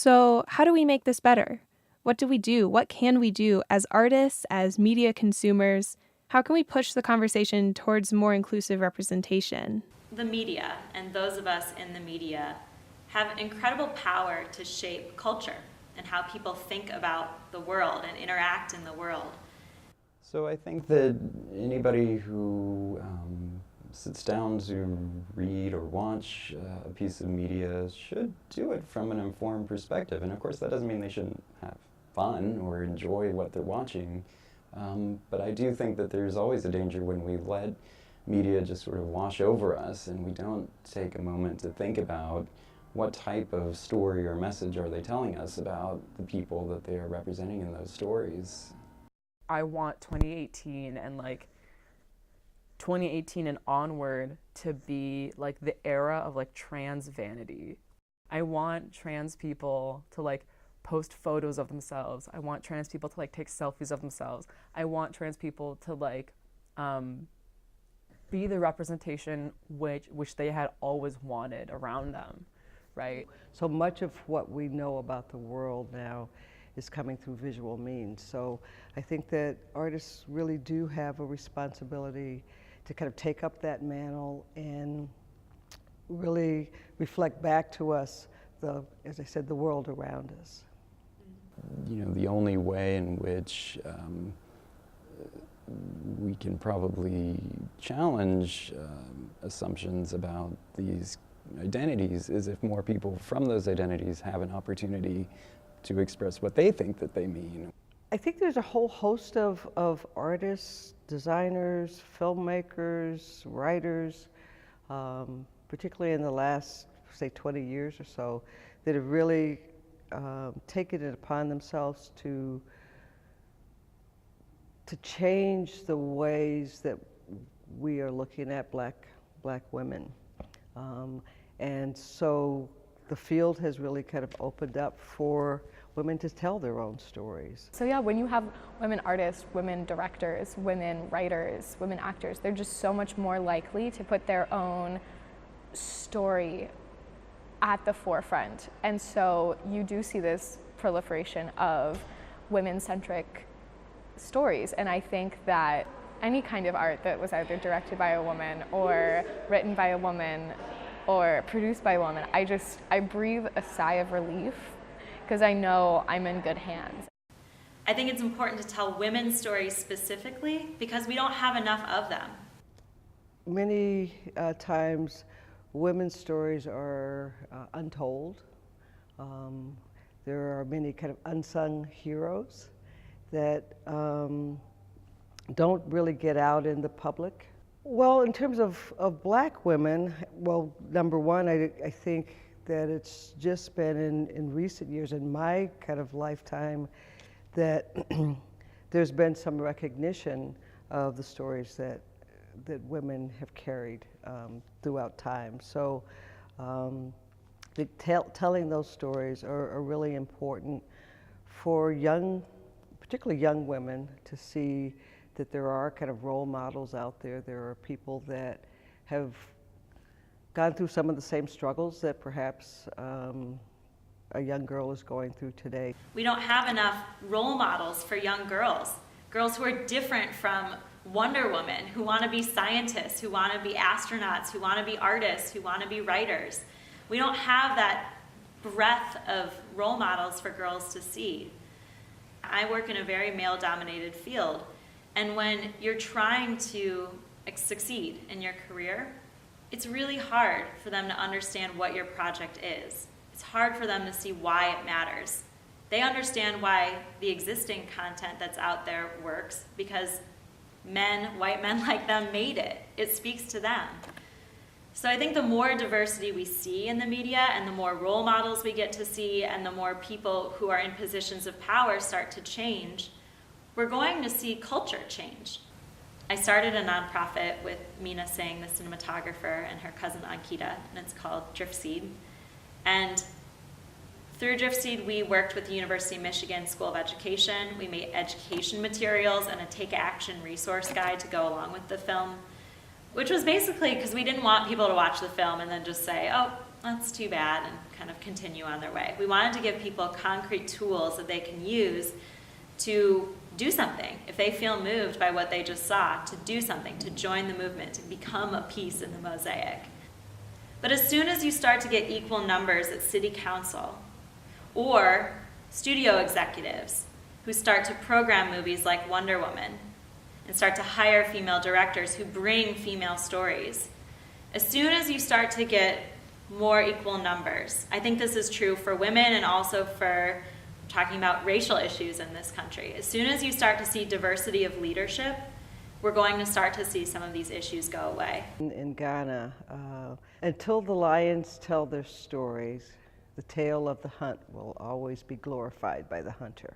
So how do we make this better? What do we do? What can we do as artists, as media consumers? How can we push the conversation towards more inclusive representation? The media and those of us in the media have incredible power to shape culture and how people think about the world and interact in the world. So I think that anybody who sits down to read or watch a piece of media should do it from an informed perspective. And of course that doesn't mean they shouldn't have fun or enjoy what they're watching. But I do think that there's always a danger when we let media just sort of wash over us and we don't take a moment to think about what type of story or message are they telling us about the people that they are representing in those stories. I want 2018 and 2018 and onward to be like the era of trans vanity. I want trans people to post photos of themselves. I want trans people to take selfies of themselves. I want trans people to be the representation which they had always wanted around them, right? So much of what we know about the world now is coming through visual means. So I think that artists really do have a responsibility to kind of take up that mantle and really reflect back to us as I said, the world around us. You know, the only way in which we can probably challenge assumptions about these identities is if more people from those identities have an opportunity to express what they think that they mean. I think there's a whole host of artists, designers, filmmakers, writers, particularly in the last, say, 20 years or so, that have really taken it upon themselves to change the ways that we are looking at black women. And so the field has really kind of opened up for women to tell their own stories. So yeah, when you have women artists, women directors, women writers, women actors, they're just so much more likely to put their own story at the forefront. And so you do see this proliferation of women-centric stories. And I think that any kind of art that was either directed by a woman or written by a woman or produced by a woman, I breathe a sigh of relief because I know I'm in good hands. I think it's important to tell women's stories specifically because we don't have enough of them. Many times women's stories are untold. There are many kind of unsung heroes that don't really get out in the public. Well, in terms of black women, well, number one, I think that it's just been in recent years, in my kind of lifetime, that there's been some recognition of the stories that women have carried throughout time. So telling those stories are really important for particularly young women, to see that there are kind of role models out there. There are people that have gone through some of the same struggles that perhaps a young girl is going through today. We don't have enough role models for young girls who are different from Wonder Woman, who want to be scientists, who want to be astronauts, who want to be artists, who want to be writers. We don't have that breadth of role models for girls to see. I work in a very male-dominated field, and when you're trying to succeed in your career, it's really hard for them to understand what your project is. It's hard for them to see why it matters. They understand why the existing content that's out there works because white men like them made it. It speaks to them. So I think the more diversity we see in the media and the more role models we get to see and the more people who are in positions of power start to change, we're going to see culture change. I started a nonprofit with Mina Singh, the cinematographer, and her cousin Ankita, and it's called Driftseed. And through Driftseed, we worked with the University of Michigan School of Education. We made education materials and a Take Action resource guide to go along with the film, which was basically because we didn't want people to watch the film and then just say, oh, that's too bad, and kind of continue on their way. We wanted to give people concrete tools that they can use to do something. If they feel moved by what they just saw, to do something, to join the movement, to become a piece in the mosaic. But as soon as you start to get equal numbers at city council, or studio executives who start to program movies like Wonder Woman, and start to hire female directors who bring female stories, as soon as you start to get more equal numbers, I think this is true for women and also for talking about racial issues in this country. As soon as you start to see diversity of leadership, we're going to start to see some of these issues go away. In Ghana, until the lions tell their stories, the tale of the hunt will always be glorified by the hunter.